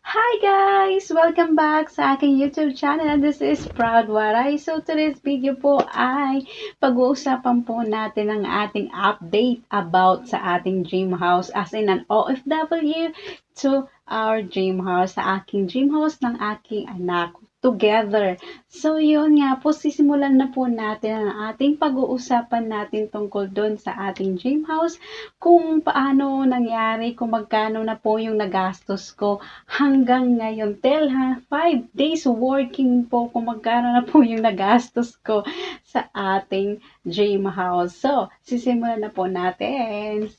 Hi guys! Welcome back sa aking YouTube channel. This is Proud Waray. So today's video po ay pag-uusapan po natin ang ating update about sa ating dream house as in an OFW to our dream house, sa aking dream house ng aking anak together. So yun nga po, sisimulan na po natin ang ating pag-uusapan natin tungkol doon sa ating dream house, kung paano nangyari, kung magkano na po yung nagastos ko hanggang ngayon. Till 5 days working po kung magkano na po yung nagastos ko sa ating dream house. So, sisimulan na po natin.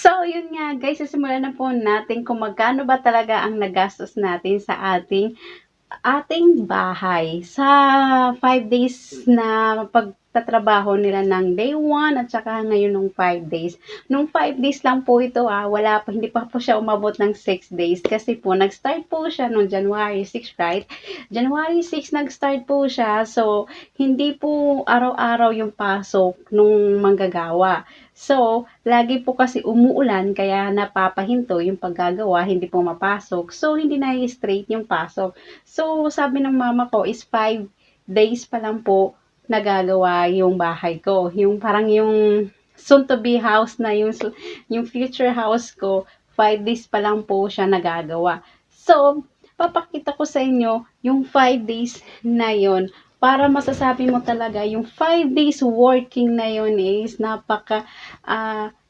So, yun nga guys, sisimulan na po natin kung magkano ba talaga ang nagastos natin sa ating bahay. Sa 5 days na pagtatrabaho nila ng day 1 at saka ngayon nung 5 days. Nung 5 days lang po ito hindi pa po siya umabot ng 6 days kasi po nag-start po siya noong January 6, right? January 6 nag-start po siya, so hindi po araw-araw yung pasok nung manggagawa. So, lagi po kasi umuulan kaya napapahinto yung paggagawa, hindi po mapasok. So, hindi na straight yung pasok. So, sabi ng mama ko is 5 days pa lang po nagagawa yung bahay ko. Yung parang yung soon to be house na yung future house ko, 5 days pa lang po siya nagagawa. So, papakita ko sa inyo yung 5 days na yon para masasabi mo talaga yung 5 days working na yun is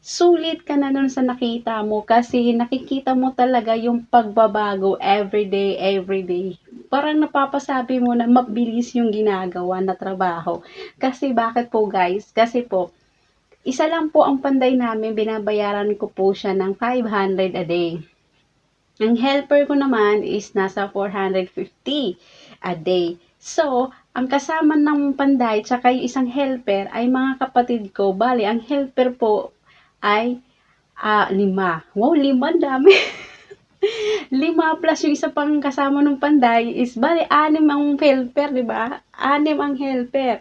sulit ka na nun sa nakita mo kasi nakikita mo talaga yung pagbabago everyday. Parang napapasabi mo na mabilis yung ginagawa na trabaho. Kasi bakit po guys? Kasi po, isa lang po ang panday namin, binabayaran ko po siya ng 500 a day. Ang helper ko naman is nasa 450 a day. So, ang kasama ng panday tsaka yung isang helper ay mga kapatid ko. Bali, ang helper po ay 5. Wow, 5, dami. 5 plus yung isa pang kasama ng panday is bali 6 ang helper, di ba? 6 ang helper.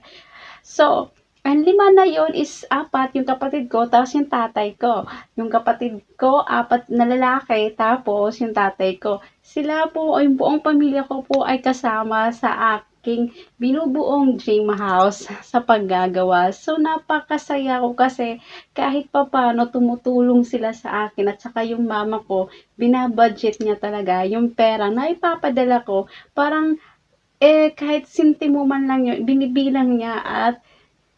So, ang 5 na yon is 4 yung kapatid ko, tapos yung tatay ko. Yung kapatid ko, 4 na lalaki, tapos yung tatay ko. Sila po, yung buong pamilya ko po ay kasama sa aking binubuong dream house sa paggagawa. So, napakasaya ko kasi kahit papano tumutulong sila sa akin at saka yung mama ko, binabudget niya talaga yung pera na ipapadala ko. Parang, kahit sintimo man lang yun, binibilang niya at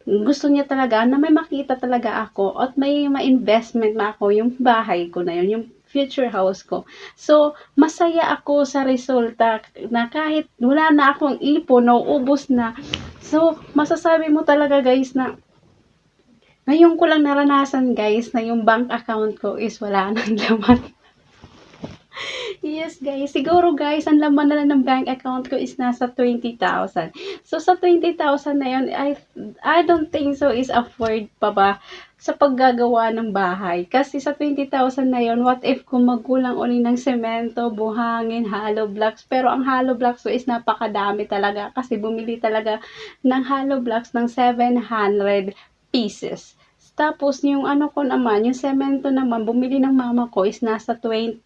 gusto niya talaga na may makita talaga ako at may ma-investment na ako yung bahay ko na yun, yung future house ko. So, masaya ako sa resulta na kahit wala na akong ipon, nauubos na. So, masasabi mo talaga guys na ngayon ko lang naranasan guys na yung bank account ko is wala nang laman. Yes guys, siguro guys, ang laman na lang ng bank account ko is nasa 20,000. So sa 20,000 na yun, I don't think so is afford pa ba sa paggagawa ng bahay. Kasi sa 20,000 na yun, what if kung magkulang uli ng semento, buhangin, hollow blocks. Pero ang hollow blocks ko is napakadami talaga kasi bumili talaga ng hollow blocks ng 700 pieces. Tapos, yung ano ko naman, yung semento naman, bumili ng mama ko is nasa 10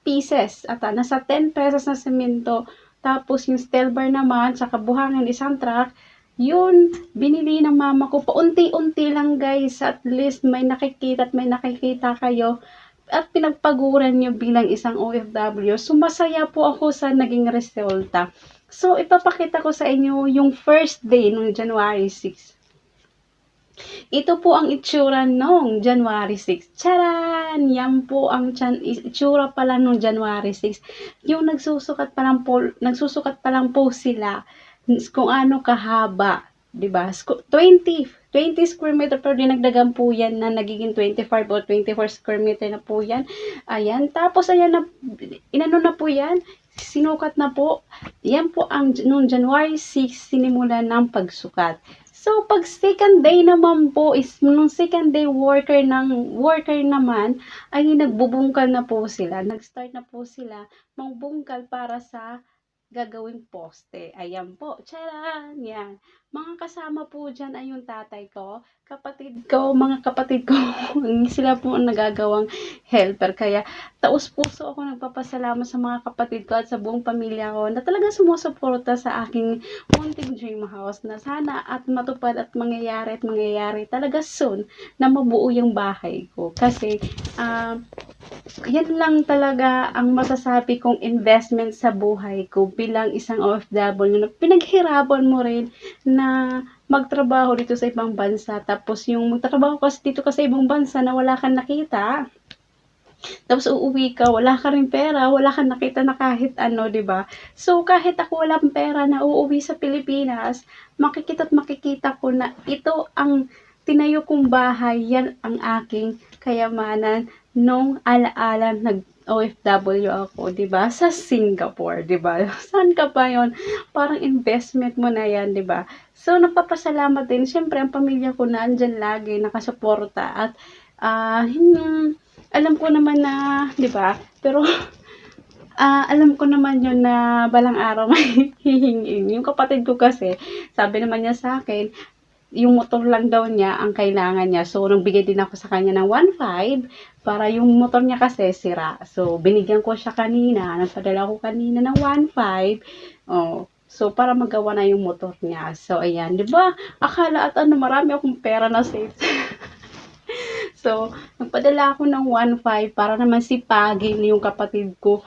pieces. At nasa 10 pesos na semento. Tapos, yung steel bar naman, saka buhangin, isang truck, yun, binili ng mama ko. Paunti-unti lang guys. At least, may nakikita kayo. At pinagpaguran nyo bilang isang OFW. Sumasaya po ako sa naging resulta. So, ipapakita ko sa inyo yung first day ng January 6. Ito po ang itsura nung January 6. Charan! Yan po ang itsura pala nung January 6. Yung nagsusukat pa lang po sila kung ano kahaba 'di ba? 20 square meter pero dinagdagan po yan na nagiging 25 o 24 square meter na po yan. Ayan, tapos ayan na, inano na po yan, sinukat na po. Yan po ang noong January 6 sinimulan ng pagsukat. So, pag second day naman po is, nung second day worker naman, ay nagbubungkal na po sila. Nag-start na po sila mangbungkal para sa gagawing poste. Ayan po. Charan! Yan. Mga kasama po dyan ay yung tatay ko, mga kapatid ko, sila po ang nagagawang helper. Kaya, taus-puso ako nagpapasalamat sa mga kapatid ko at sa buong pamilya ko na talaga sumusuporta sa aking munting dream house na sana at matupad at mangyayari talaga soon na mabuo yung bahay ko. Kasi, yan lang talaga ang masasabi kong investment sa buhay ko bilang isang OFW na pinaghirapan mo rin na magtrabaho dito sa ibang bansa. Tapos yung magtatrabaho kasi dito ka sa ibang bansa na wala kang nakita. Tapos uuwi ka, wala ka rin pera, wala kang nakita na kahit ano, 'di ba? So kahit ako walang pera na uuwi sa Pilipinas, makikita ko na ito ang tinayo kong bahay, yan ang aking kayamanan nung alaala nag-OFW ako, 'di ba? Sa Singapore, 'di ba? Saan ka pa 'yon? Parang investment mo na 'yan, 'di ba? So nagpapasalamat din syempre ang pamilya ko na andyan lagi nakasuporta at alam ko naman na, 'di ba? Pero alam ko naman 'yun na balang araw may hihingin. Yung kapatid ko kasi, sabi naman niya sa akin, yung motor lang daw niya ang kailangan niya. So, nagbigay din ako sa kanya ng 1.5 para yung motor niya kasi sira. So, binigyan ko siya kanina. Nagpadala ko kanina ng 1.5. Oh, so, para magawa na yung motor niya. So, ayan. 'Di ba? Akala at marami akong pera na save. So, nagpadala ako ng 1.5 para naman sipagin yung kapatid ko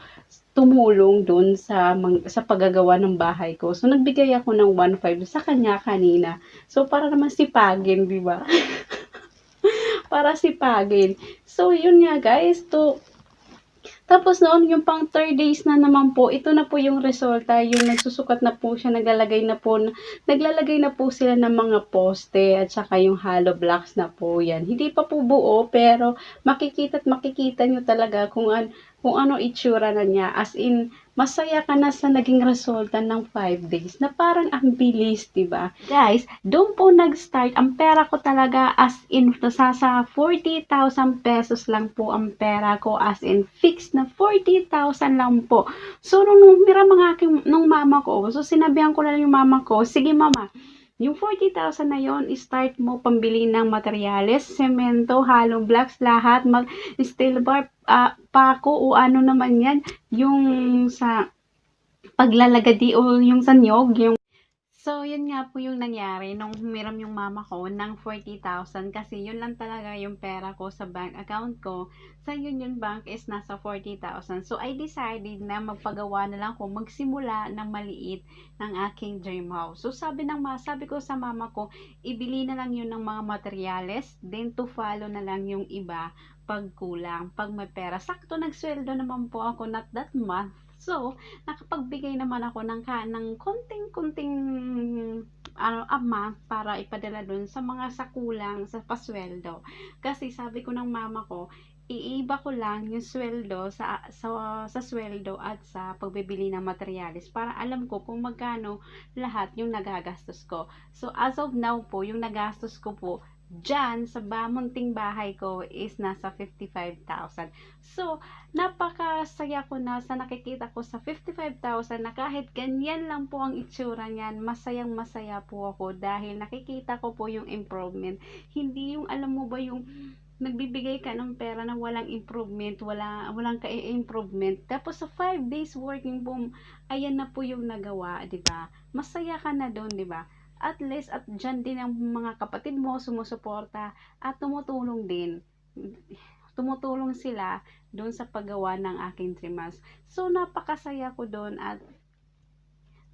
tumulong dun sa paggagawa ng bahay ko. So, nagbigay ako ng 1.5 sa kanya kanina. So, para naman sipagin, di ba? Para sipagin. So, yun nga guys. Tapos noon, yung pang 3 days na naman po, ito na po yung resulta, yung nagsusukat na po siya, naglalagay na po sila ng mga poste at saka yung hollow blocks na po yan. Hindi pa po buo, pero makikita nyo talaga kung ano itsura na niya. As in, masaya ka na sa naging resulta ng 5 days na parang ang bilis, diba? Guys, doon po nag-start. Ang pera ko talaga as in, sa 40,000 pesos lang po ang pera ko as in fixed na 40,000 lang po. So, nung nung mama ko, so sinabihan ko na yung mama ko, sige mama, yung 40,000 na yon, start mo pambili ng materyales, semento, hollow blocks, lahat, steel bar, pako o ano naman yan, yung sa paglalagadi o yung sa nyog, yung so, yun nga po yung nangyari nung humiram yung mama ko ng 40,000 kasi yun lang talaga yung pera ko sa bank account ko. Sa Union Bank is nasa 40,000. So, I decided na magpagawa na lang ko, magsimula ng maliit ng aking dream house. So, sabi ko sa mama ko, ibili na lang yun ng mga materyales, then to follow na lang yung iba pag kulang, pag may pera. Sakto nagsweldo naman po ako not that month. So, nakapagbigay naman ako ng konting-konting amount para ipadala dun sa mga sakulang sa pasweldo. Kasi sabi ko ng mama ko, iiba ko lang yung sweldo sa sweldo at sa pagbibili ng materyales para alam ko kung magkano lahat yung nagagastos ko. So, as of now po, yung nagastos ko po dyan sa munting bahay ko is nasa 55,000. So, napakasaya ko na sa nakikita ko sa 55,000 na kahit ganyan lang po ang itsura niyan, masayang masaya po ako dahil nakikita ko po yung improvement. Hindi yung alam mo ba yung nagbibigay ka ng pera na walang improvement, walang ka-improvement. Tapos sa 5 days working boom, ayan na po yung nagawa, 'di ba? Masaya ka na doon, 'di ba? At least at dyan din ang mga kapatid mo sumusuporta at tumutulong din. Tumutulong sila doon sa paggawa ng aking 3 months. So, napakasaya ko doon at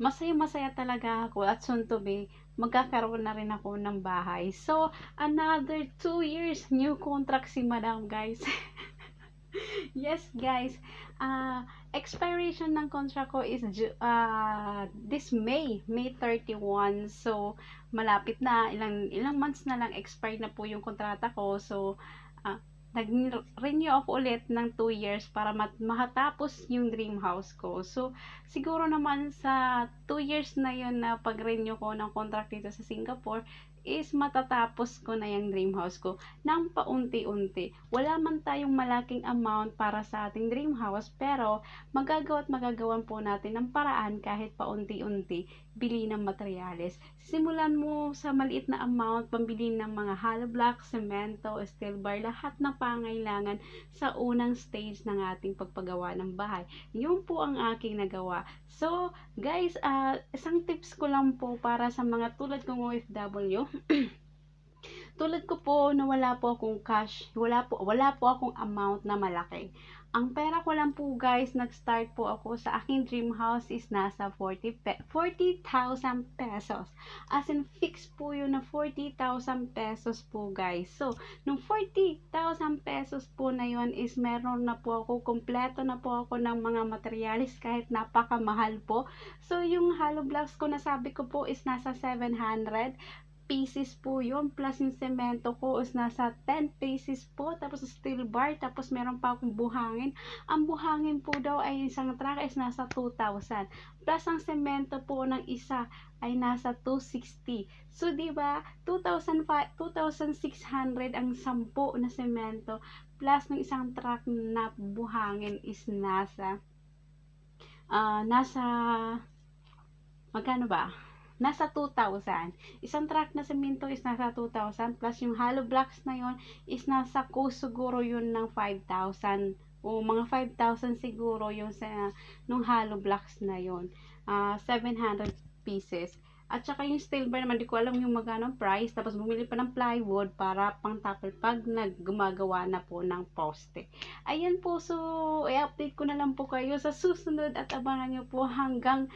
masaya talaga ako at soon to be, magkakaroon na rin ako ng bahay. So, another 2 years, new contract si madam guys. Yes, guys. Expiration ng contract ko is this May 31. So, malapit na. Ilang months na lang expire na po yung kontrata ko. So, uh, nag-renew ako ulit ng 2 years para mahatapos yung dream house ko. So, siguro naman sa 2 years na yun na pag-renew ko ng contract dito sa Singapore, is matatapos ko na yung dream house ko ng paunti-unti. Wala man tayong malaking amount para sa ating dream house, pero magagawan po natin ng paraan kahit paunti-unti bili ng materyales. Simulan mo sa maliit na amount, pambili ng mga hollow block, semento, steel bar, lahat ng pangailangan sa unang stage ng ating pagpagawa ng bahay. Yun po ang aking nagawa. So, guys, isang tips ko lang po para sa mga tulad kong OFW. Tulad ko po na wala po akong cash, wala po akong amount na malaki. Ang pera ko lang po guys, nag-start po ako sa aking dream house is nasa 40,000 pesos. As in, fix po yun na 40,000 pesos po guys. So, nung 40,000 pesos po na yun is meron na po ako, kompleto na po ako ng mga materialis kahit napakamahal po. So, yung hollow blocks ko na sabi ko po is nasa 700 pieces po yun, plus yung semento ko is nasa 10 pieces po, tapos steel bar, tapos meron pa akong buhangin. Ang buhangin po daw ay isang truck is nasa 2,000, plus ang semento po ng isa ay nasa 260. So, di ba, 2,600 ang 10 na semento, plus ng isang truck na buhangin is nasa magkano ba? Nasa 2,000. Isang truck na semento is nasa 2,000 plus yung hollow blocks na yon is nasa siguro yun ng 5,000 o mga 5,000 siguro yung sa nung hollow blocks na yon. 700 pieces. At saka yung steel bar naman, di ko alam yung magkano price. Tapos bumili pa ng plywood para pang tapal pag naggumagawa na po ng poste. Ayan po, so i-update ko na lang po kayo sa susunod at abangan nyo po hanggang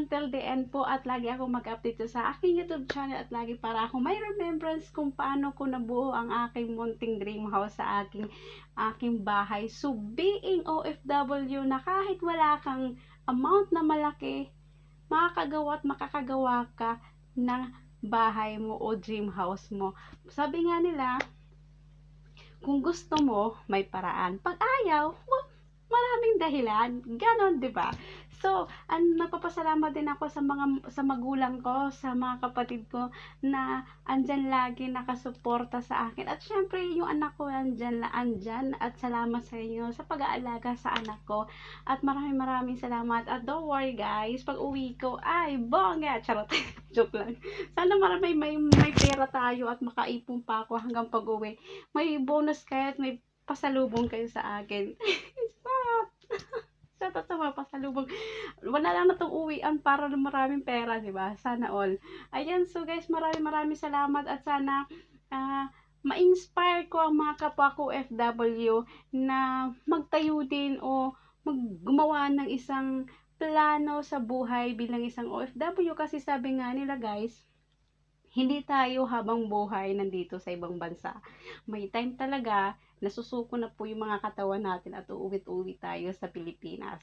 till the end po at lagi ako mag-update sa aking YouTube channel at lagi para ako may remembrance kung paano ko nabuo ang aking munting dream house sa aking bahay. So, being OFW na kahit wala kang amount na malaki, makakagawa at makakagawa ka ng bahay mo o dream house mo. Sabi nga nila, kung gusto mo, may paraan. Pag ayaw, maraming dahilan. Ganon, 'di ba? So, nagpapasalamat din ako sa magulang ko, sa mga kapatid ko na andyan lagi nakasuporta sa akin. At syempre, yung anak ko andyan at salamat sa inyo sa pag-aalaga sa anak ko. At maraming salamat. At don't worry guys, pag uwi ko, ay, bongga! Charot. Joke lang. Sana may pera tayo at makaipon pa ako hanggang pag uwi. May bonus kayo at may pasalubong kayo sa akin. Stop! Sa totoo, pasalubong. Wala lang na itong uwian para maraming pera, di ba? Sana all. Ayan, so guys, maraming salamat at sana ma-inspire ko ang mga kapwa ko FW na magtayo din o gumawa ng isang plano sa buhay bilang isang OFW kasi sabi nga nila guys, hindi tayo habang buhay nandito sa ibang bansa. May time talaga, nasusuko na po yung mga katawan natin at uuwi tayo sa Pilipinas.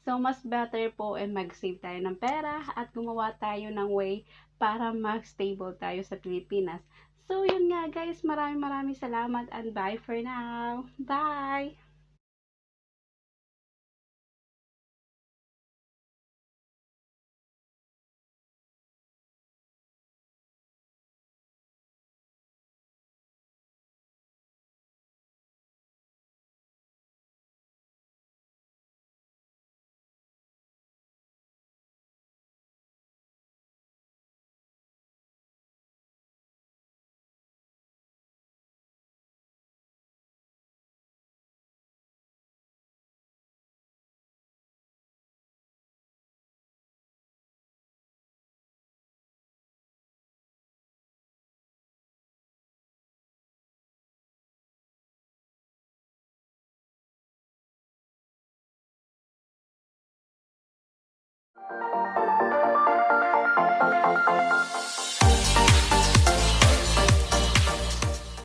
So, mas better po mag-save tayo ng pera at gumawa tayo ng way para mag-stable tayo sa Pilipinas. So, yun nga guys, maraming salamat and bye for now. Bye!